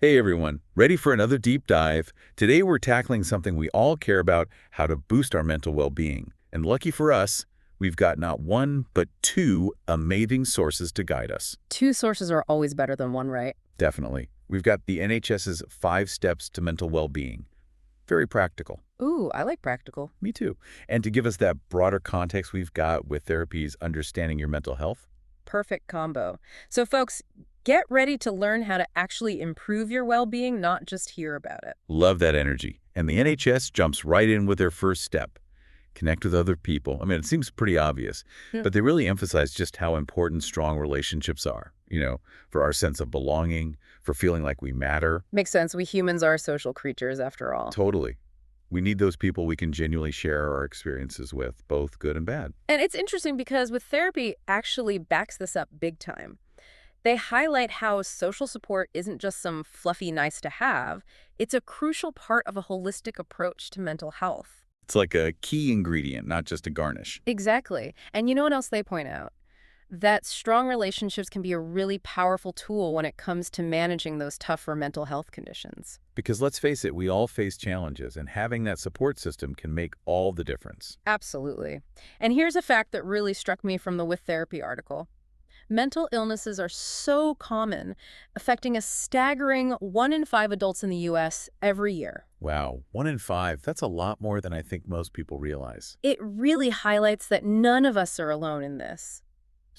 Hey everyone, ready for another deep dive? Today we're tackling something we all care about, how to boost our mental well-being. And lucky for us, we've got not one, but two amazing sources to guide us. Two sources are always better than one, right? Definitely. We've got the NHS's 5 Steps to Mental Well-Being. Very practical. Ooh, I like practical. Me too. And to give us that broader context we've got with therapies understanding your mental health. Perfect combo. So folks, get ready to learn how to actually improve your well-being, not just hear about it. Love that energy. And the NHS jumps right in with their first step. Connect with other people. I mean, it seems pretty obvious, Hmm. but they really emphasize just how important strong relationships are, for our sense of belonging, for feeling like we matter. Makes sense. We humans are social creatures after all. Totally. We need those people we can genuinely share our experiences with, both good and bad. And it's interesting because with therapy actually backs this up big time. They highlight how social support isn't just some fluffy nice to have, it's a crucial part of a holistic approach to mental health. It's like a key ingredient, not just a garnish. Exactly. And you know what else they point out? That strong relationships can be a really powerful tool when it comes to managing those tougher mental health conditions. Because let's face it, we all face challenges, and having that support system can make all the difference. Absolutely. And here's a fact that really struck me from the With Therapy article. Mental illnesses are so common, affecting a staggering 1 in 5 adults in the U.S. every year. Wow, 1 in 5, that's a lot more than I think most people realize. It really highlights that none of us are alone in this.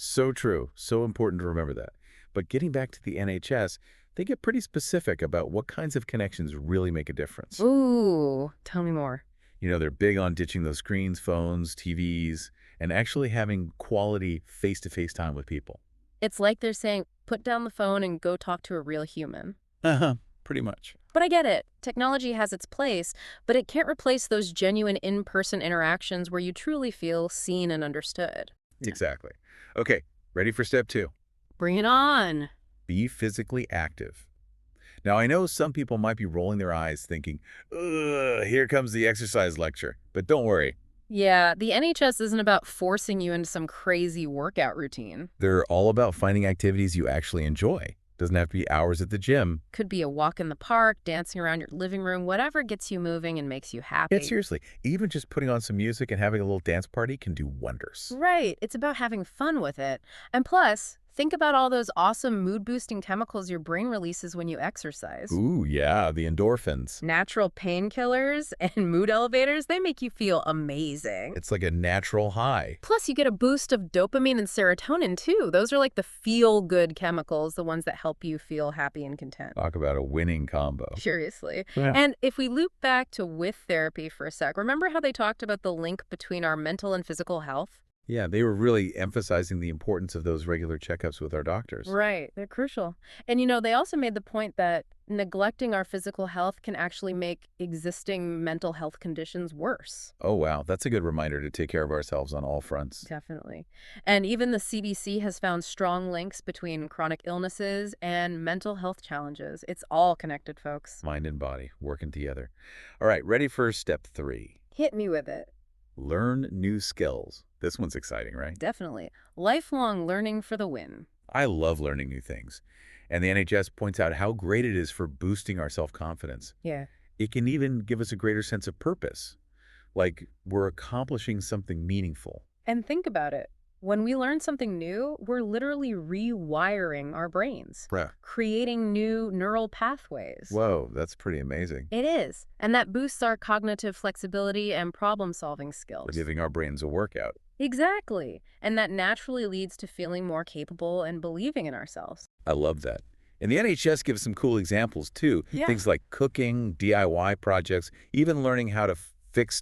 So true. So important to remember that. But getting back to the NHS, they get pretty specific about what kinds of connections really make a difference. Ooh, tell me more. They're big on ditching those screens, phones, TVs, and actually having quality face-to-face time with people. It's like they're saying, put down the phone and go talk to a real human. Uh-huh, pretty much. But I get it. Technology has its place, but it can't replace those genuine in-person interactions where you truly feel seen and understood. Exactly. Okay, ready for step 2. Bring it on. Be physically active. Now, I know some people might be rolling their eyes thinking, ugh, here comes the exercise lecture. But don't worry. Yeah, the NHS isn't about forcing you into some crazy workout routine. They're all about finding activities you actually enjoy. Doesn't have to be hours at the gym. Could be a walk in the park, dancing around your living room, whatever gets you moving and makes you happy. Yeah, seriously, even just putting on some music and having a little dance party can do wonders. Right. It's about having fun with it. And plus, think about all those awesome mood-boosting chemicals your brain releases when you exercise. Ooh, yeah, the endorphins. Natural painkillers and mood elevators, they make you feel amazing. It's like a natural high. Plus, you get a boost of dopamine and serotonin, too. Those are like the feel-good chemicals, the ones that help you feel happy and content. Talk about a winning combo. Seriously. Yeah. And if we loop back to With Therapy for a sec, remember how they talked about the link between our mental and physical health? Yeah, they were really emphasizing the importance of those regular checkups with our doctors. Right. They're crucial. And they also made the point that neglecting our physical health can actually make existing mental health conditions worse. Oh, wow, that's a good reminder to take care of ourselves on all fronts. Definitely. And even the CDC has found strong links between chronic illnesses and mental health challenges. It's all connected, folks. Mind and body working together. All right, ready for step 3. Hit me with it. Learn new skills. This one's exciting, right? Definitely. Lifelong learning for the win. I love learning new things. And the NHS points out how great it is for boosting our self-confidence. Yeah. It can even give us a greater sense of purpose, like we're accomplishing something meaningful. And think about it. When we learn something new, we're literally rewiring our brains, Bruh. creating new neural pathways. Whoa, that's pretty amazing. It is. And that boosts our cognitive flexibility and problem-solving skills. We're giving our brains a workout. Exactly. And that naturally leads to feeling more capable and believing in ourselves. I love that. And the NHS gives some cool examples, too. Yeah. Things like cooking, DIY projects, even learning how to fix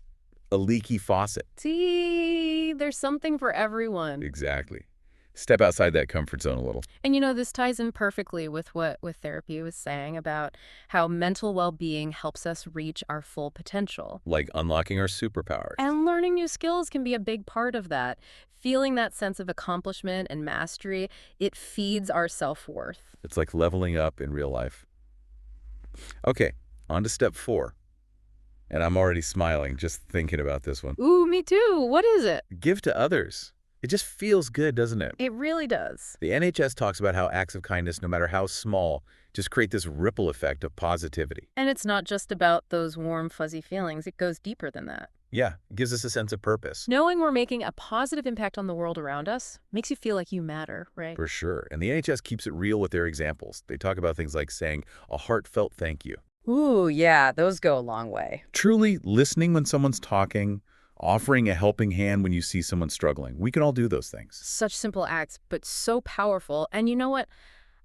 a leaky faucet. See, there's something for everyone. Exactly. Step outside that comfort zone a little. And this ties in perfectly with what With Therapy was saying about how mental well-being helps us reach our full potential. Like unlocking our superpowers. And learning new skills can be a big part of that. Feeling that sense of accomplishment and mastery, it feeds our self-worth. It's like leveling up in real life. Okay, on to step 4. And I'm already smiling just thinking about this one. Ooh, me too. What is it? Give to others. It just feels good, doesn't it? It really does. The NHS talks about how acts of kindness, no matter how small, just create this ripple effect of positivity. And it's not just about those warm, fuzzy feelings. It goes deeper than that. Yeah, it gives us a sense of purpose. Knowing we're making a positive impact on the world around us makes you feel like you matter, right? For sure. And the NHS keeps it real with their examples. They talk about things like saying a heartfelt thank you. Ooh, yeah, those go a long way. Truly listening when someone's talking, offering a helping hand when you see someone struggling. We can all do those things. Such simple acts, but so powerful. And you know what?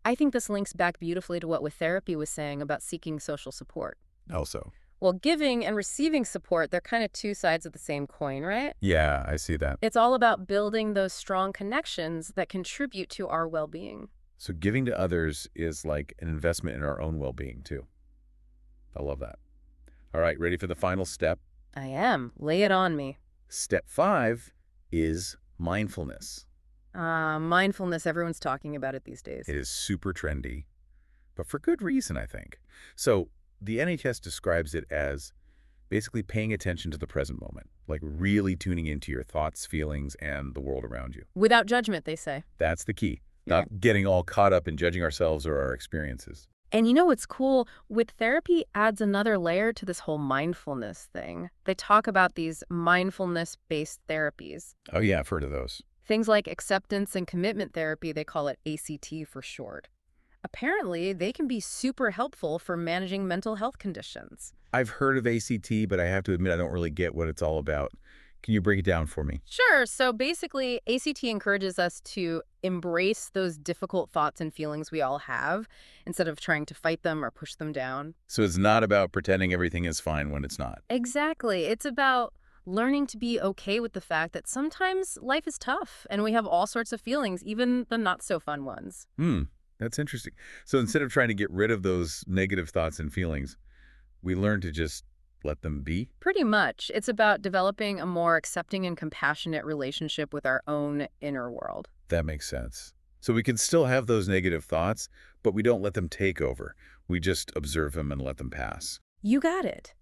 I think this links back beautifully to what With Therapy was saying about seeking social support. Also. Well, giving and receiving support, they're kind of two sides of the same coin, right? Yeah, I see that. It's all about building those strong connections that contribute to our well-being. So giving to others is like an investment in our own well-being, too. I love that. All right, ready for the final step? I am. Lay it on me. Step 5 is mindfulness. Mindfulness, everyone's talking about it these days. It is super trendy, but for good reason, I think. So the NHS describes it as basically paying attention to the present moment, like really tuning into your thoughts, feelings, and the world around you. Without judgment, they say. That's the key, not getting all caught up in judging ourselves or our experiences. And you know what's cool? With Therapy adds another layer to this whole mindfulness thing. They talk about these mindfulness-based therapies. Oh yeah, I've heard of those. Things like acceptance and commitment therapy, they call it ACT for short. Apparently, they can be super helpful for managing mental health conditions. I've heard of ACT, but I have to admit I don't really get what it's all about. Can you break it down for me? Sure. So basically, ACT encourages us to embrace those difficult thoughts and feelings we all have instead of trying to fight them or push them down. So it's not about pretending everything is fine when it's not. Exactly. It's about learning to be okay with the fact that sometimes life is tough and we have all sorts of feelings, even the not so fun ones. That's interesting. So instead of trying to get rid of those negative thoughts and feelings, we learn to just let them be? Pretty much. It's about developing a more accepting and compassionate relationship with our own inner world. That makes sense. So we can still have those negative thoughts, but we don't let them take over. We just observe them and let them pass. You got it.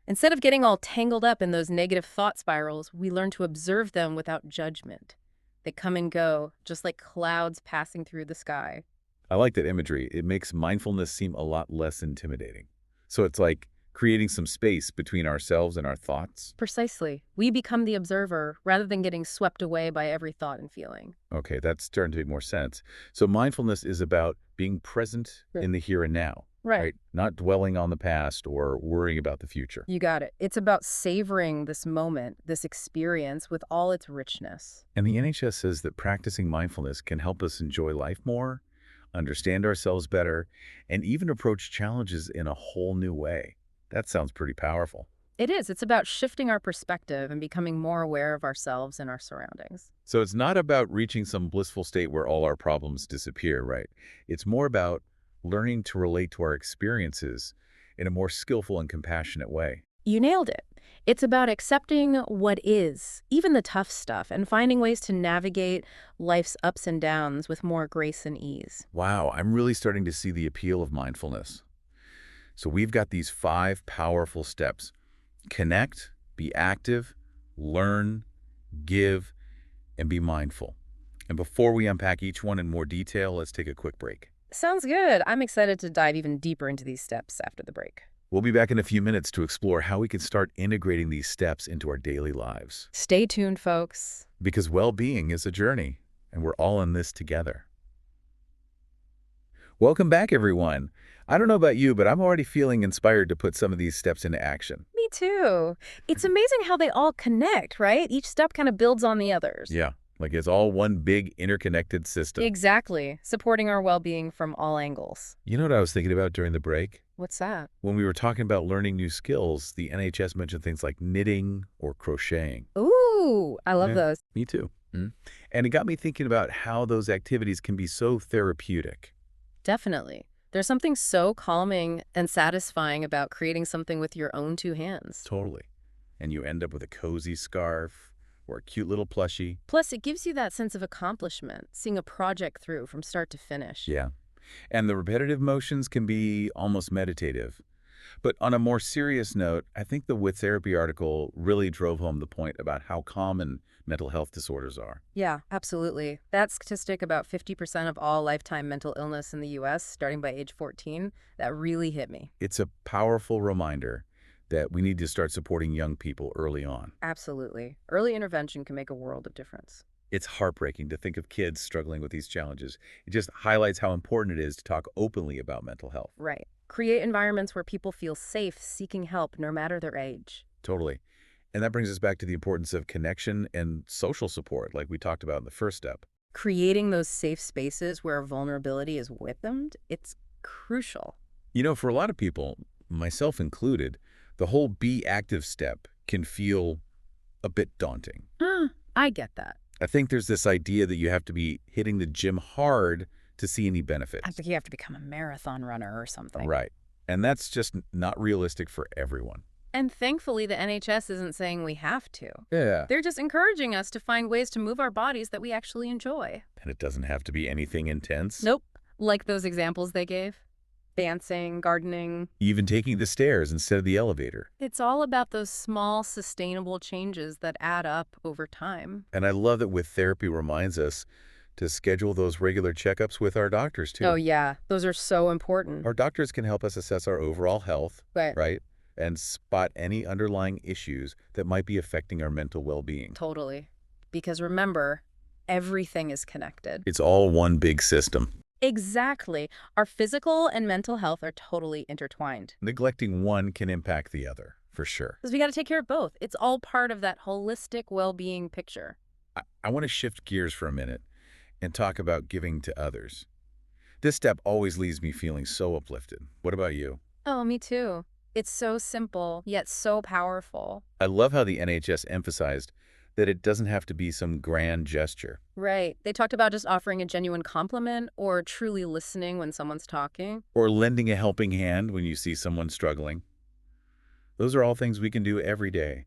Instead of getting all tangled up in those negative thought spirals, we learn to observe them without judgment. They come and go, just like clouds passing through the sky. I like that imagery. It makes mindfulness seem a lot less intimidating. So it's like creating some space between ourselves and our thoughts. Precisely. We become the observer rather than getting swept away by every thought and feeling. Okay, that's starting to make more sense. So mindfulness is about being present in the here and now, right? Not dwelling on the past or worrying about the future. You got it. It's about savoring this moment, this experience with all its richness. And the NHS says that practicing mindfulness can help us enjoy life more, understand ourselves better, and even approach challenges in a whole new way. That sounds pretty powerful. It is. It's about shifting our perspective and becoming more aware of ourselves and our surroundings. So it's not about reaching some blissful state where all our problems disappear, right? It's more about learning to relate to our experiences in a more skillful and compassionate way. You nailed it. It's about accepting what is, even the tough stuff, and finding ways to navigate life's ups and downs with more grace and ease. Wow, I'm really starting to see the appeal of mindfulness. So we've got these 5 powerful steps. Connect, be active, learn, give, and be mindful. And before we unpack each one in more detail, let's take a quick break. Sounds good. I'm excited to dive even deeper into these steps after the break. We'll be back in a few minutes to explore how we can start integrating these steps into our daily lives. Stay tuned, folks. Because well-being is a journey, and we're all in this together. Welcome back, everyone. I don't know about you, but I'm already feeling inspired to put some of these steps into action. Me too. It's amazing how they all connect, right? Each step kind of builds on the others. Yeah, like it's all one big interconnected system. Exactly. Supporting our well-being from all angles. You know what I was thinking about during the break? What's that? When we were talking about learning new skills, the NHS mentioned things like knitting or crocheting. Ooh, I love those. Me too. And it got me thinking about how those activities can be so therapeutic. Definitely. There's something so calming and satisfying about creating something with your own 2 hands. Totally. And you end up with a cozy scarf or a cute little plushie. Plus, it gives you that sense of accomplishment, seeing a project through from start to finish. Yeah. And the repetitive motions can be almost meditative. But on a more serious note, I think the With Therapy article really drove home the point about how common mental health disorders are. Yeah, absolutely. That statistic about 50% of all lifetime mental illness in the US starting by age 14, that really hit me. It's a powerful reminder that we need to start supporting young people early on. Absolutely. Early intervention can make a world of difference. It's heartbreaking to think of kids struggling with these challenges. It just highlights how important it is to talk openly about mental health. Right. Create environments where people feel safe seeking help no matter their age. Totally. And that brings us back to the importance of connection and social support, like we talked about in the first step. Creating those safe spaces where vulnerability is welcomed, it's crucial. You know, for a lot of people, myself included, the whole be active step can feel a bit daunting. I get that. I think there's this idea that you have to be hitting the gym hard to see any benefits. I think you have to become a marathon runner or something. Right. And that's just not realistic for everyone. And thankfully, the NHS isn't saying we have to. Yeah. They're just encouraging us to find ways to move our bodies that we actually enjoy. And it doesn't have to be anything intense. Nope. Like those examples they gave. Dancing, gardening. Even taking the stairs instead of the elevator. It's all about those small, sustainable changes that add up over time. And I love that With Therapy reminds us to schedule those regular checkups with our doctors, too. Oh, yeah. Those are so important. Our doctors can help us assess our overall health, Right. right? And spot any underlying issues that might be affecting our mental well-being. Totally. Because remember, everything is connected. It's all one big system. Exactly. Our physical and mental health are totally intertwined. Neglecting one can impact the other, for sure. Because we got to take care of both. It's all part of that holistic well-being picture. I want to shift gears for a minute and talk about giving to others. This step always leaves me feeling so uplifted. What about you? Oh, me too. It's so simple, yet so powerful. I love how the NHS emphasized that it doesn't have to be some grand gesture. Right. They talked about just offering a genuine compliment or truly listening when someone's talking. Or lending a helping hand when you see someone struggling. Those are all things we can do every day.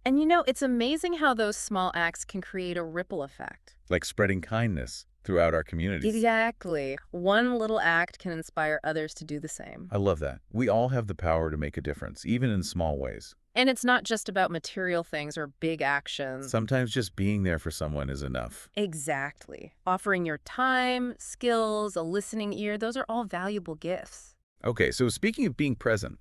And you know, it's amazing how those small acts can create a ripple effect. Like spreading kindness throughout our communities. Exactly. One little act can inspire others to do the same. I love that. We all have the power to make a difference, even in small ways. And it's not just about material things or big actions. Sometimes just being there for someone is enough. Exactly. Offering your time, skills, a listening ear, those are all valuable gifts. Okay, so speaking of being present,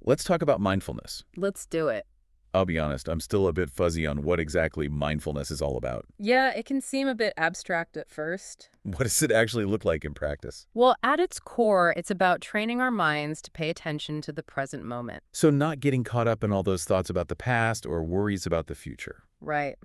let's talk about mindfulness. Let's do it. I'll be honest, I'm still a bit fuzzy on what exactly mindfulness is all about. Yeah, it can seem a bit abstract at first. What does it actually look like in practice? Well, at its core, it's about training our minds to pay attention to the present moment. So not getting caught up in all those thoughts about the past or worries about the future. Right.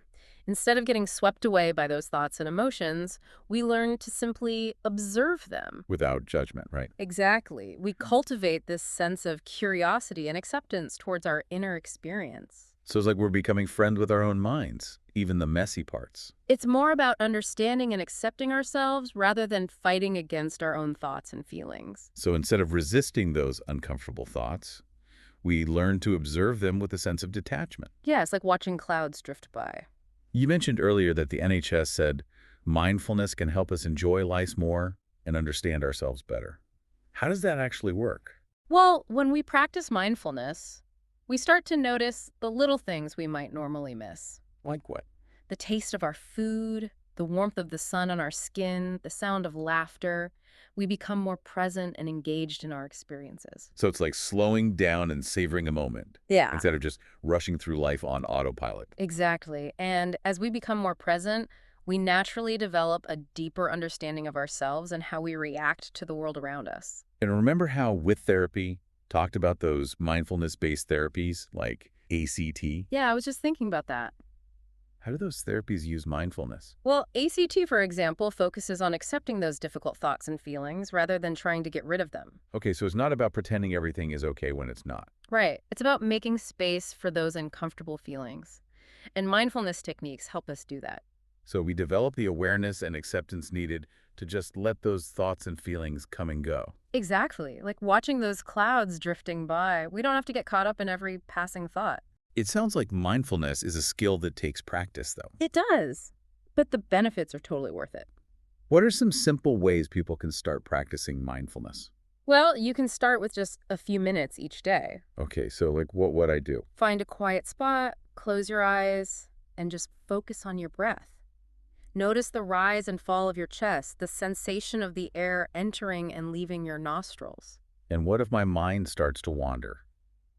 Instead of getting swept away by those thoughts and emotions, we learn to simply observe them. Without judgment, right? Exactly. We cultivate this sense of curiosity and acceptance towards our inner experience. So it's like we're becoming friends with our own minds, even the messy parts. It's more about understanding and accepting ourselves rather than fighting against our own thoughts and feelings. So instead of resisting those uncomfortable thoughts, we learn to observe them with a sense of detachment. Yeah, it's like watching clouds drift by. You mentioned earlier that the NHS said mindfulness can help us enjoy life more and understand ourselves better. How does that actually work? Well, when we practice mindfulness, we start to notice the little things we might normally miss. Like what? The taste of our food, the warmth of the sun on our skin, the sound of laughter. We become more present and engaged in our experiences. So it's like slowing down and savoring a moment Yeah. instead of just rushing through life on autopilot. Exactly. And as we become more present, we naturally develop a deeper understanding of ourselves and how we react to the world around us. And remember how With Therapy talked about those mindfulness-based therapies like ACT? Yeah, I was just thinking about that. How do those therapies use mindfulness? Well, ACT, for example, focuses on accepting those difficult thoughts and feelings rather than trying to get rid of them. Okay, so it's not about pretending everything is okay when it's not. Right. It's about making space for those uncomfortable feelings. And mindfulness techniques help us do that. So we develop the awareness and acceptance needed to just let those thoughts and feelings come and go. Exactly. Like watching those clouds drifting by. We don't have to get caught up in every passing thought. It sounds like mindfulness is a skill that takes practice, though. It does. But the benefits are totally worth it. What are some simple ways people can start practicing mindfulness? Well, you can start with just a few minutes each day. Okay, so like what would I do? Find a quiet spot, close your eyes, and just focus on your breath. Notice the rise and fall of your chest, the sensation of the air entering and leaving your nostrils. And what if my mind starts to wander?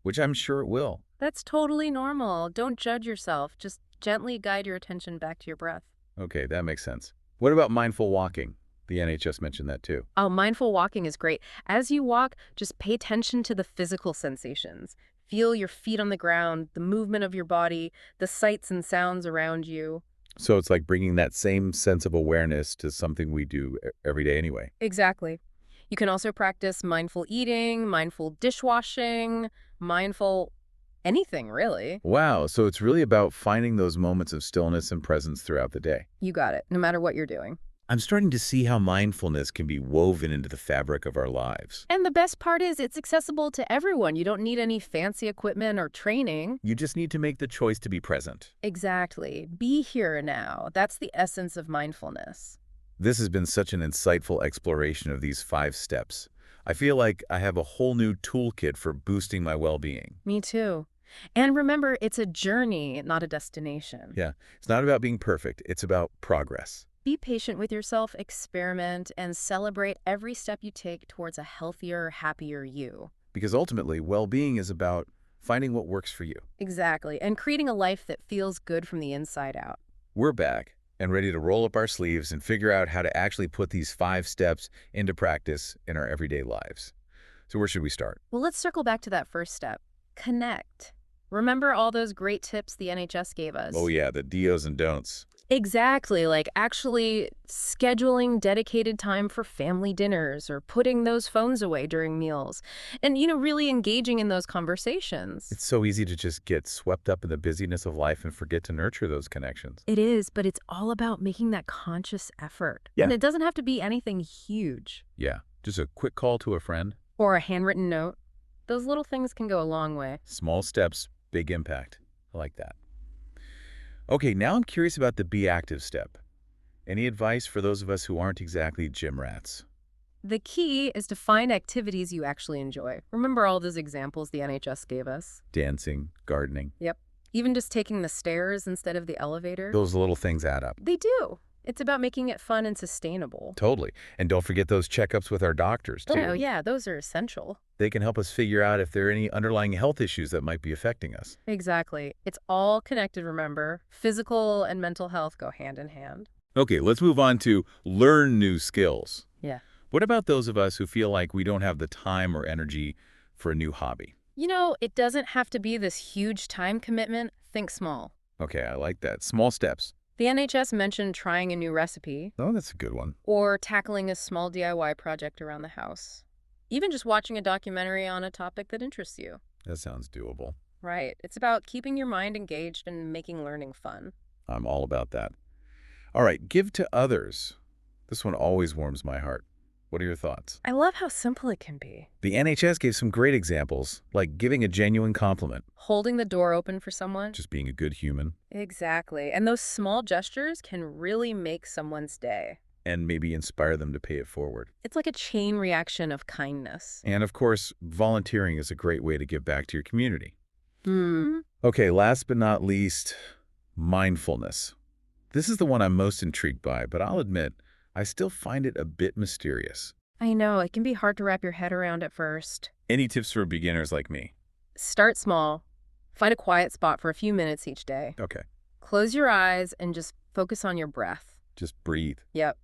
Which I'm sure it will. That's totally normal. Don't judge yourself. Just gently guide your attention back to your breath. Okay, that makes sense. What about mindful walking? The NHS mentioned that too. Oh, mindful walking is great. As you walk, just pay attention to the physical sensations. Feel your feet on the ground, the movement of your body, the sights and sounds around you. So it's like bringing that same sense of awareness to something we do every day anyway. Exactly. You can also practice mindful eating, mindful dishwashing, mindful anything, really. Wow, so it's really about finding those moments of stillness and presence throughout the day. You got it, no matter what you're doing. I'm starting to see how mindfulness can be woven into the fabric of our lives. And the best part is it's accessible to everyone. You don't need any fancy equipment or training. You just need to make the choice to be present. Exactly. Be here now. That's the essence of mindfulness. This has been such an insightful exploration of these 5 steps. I feel like I have a whole new toolkit for boosting my well-being. Me too. And remember, it's a journey, not a destination. Yeah, it's not about being perfect, it's about progress. Be patient with yourself, experiment, and celebrate every step you take towards a healthier, happier you. Because ultimately, well-being is about finding what works for you. Exactly, and creating a life that feels good from the inside out. We're back and ready to roll up our sleeves and figure out how to actually put these 5 steps into practice in our everyday lives. So where should we start? Well, let's circle back to that first step. Connect. Remember all those great tips the NHS gave us? Oh yeah, the do's and don'ts. Exactly, like actually scheduling dedicated time for family dinners or putting those phones away during meals and, really engaging in those conversations. It's so easy to just get swept up in the busyness of life and forget to nurture those connections. It is, but it's all about making that conscious effort. Yeah. And it doesn't have to be anything huge. Yeah, just a quick call to a friend. Or a handwritten note. Those little things can go a long way. Small steps, big impact. I like that. Okay, now I'm curious about the be active step. Any advice for those of us who aren't exactly gym rats? The key is to find activities you actually enjoy. Remember all those examples the NHS gave us? Dancing, gardening. Yep. Even just taking the stairs instead of the elevator. Those little things add up. They do. It's about making it fun and sustainable. Totally. And don't forget those checkups with our doctors, too. Oh, yeah, those are essential. They can help us figure out if there are any underlying health issues that might be affecting us. Exactly. It's all connected, remember. Physical and mental health go hand in hand. Okay, let's move on to learn new skills. Yeah. What about those of us who feel like we don't have the time or energy for a new hobby? It doesn't have to be this huge time commitment. Think small. Okay, I like that. Small steps. The NHS mentioned trying a new recipe Oh, that's a good one. or tackling a small DIY project around the house. Even just watching a documentary on a topic that interests you. That sounds doable. Right. It's about keeping your mind engaged and making learning fun. I'm all about that. All right, give to others. This one always warms my heart. What are your thoughts? I love how simple it can be. The NHS gave some great examples, like giving a genuine compliment, Holding the door open for someone. just being a good human, Exactly. And those small gestures can really make someone's day. and maybe inspire them to pay it forward. It's like a chain reaction of kindness. And of course, volunteering is a great way to give back to your community. Hmm. Okay, last but not least, mindfulness. This is the one I'm most intrigued by, but I'll admit, I still find it a bit mysterious. I know, it can be hard to wrap your head around at first. Any tips for beginners like me? Start small. Find a quiet spot for a few minutes each day. Okay, Close your eyes and just focus on your breath. just breathe. Yep.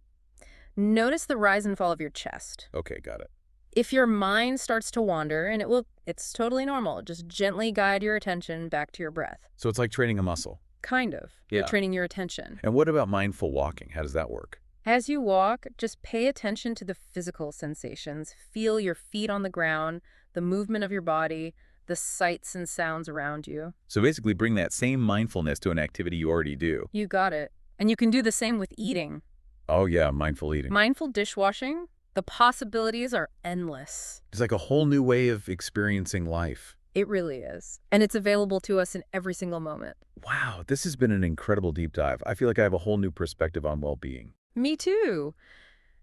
Notice the rise and fall of your chest. Okay, got it. If your mind starts to wander, and it's totally normal, just gently guide your attention back to your breath. So it's like training a muscle. Kind of. Yeah. You're training your attention. And what about mindful walking? How does that work? As you walk, just pay attention to the physical sensations. Feel your feet on the ground, the movement of your body, the sights and sounds around you. So basically bring that same mindfulness to an activity you already do. You got it. And you can do the same with eating. Oh yeah, mindful eating. Mindful dishwashing, the possibilities are endless. It's like a whole new way of experiencing life. It really is. And it's available to us in every single moment. Wow, this has been an incredible deep dive. I feel like I have a whole new perspective on well-being. Me too.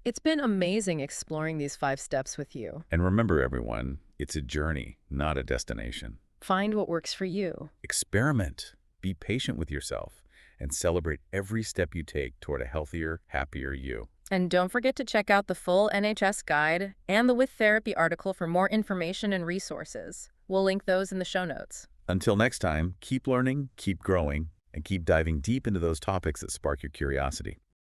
It's been amazing exploring these 5 steps with you. And remember, everyone, it's a journey, not a destination. Find what works for you. Experiment, be patient with yourself, and celebrate every step you take toward a healthier, happier you. And don't forget to check out the full NHS guide and the With Therapy article for more information and resources. We'll link those in the show notes. Until next time, keep learning, keep growing, and keep diving deep into those topics that spark your curiosity.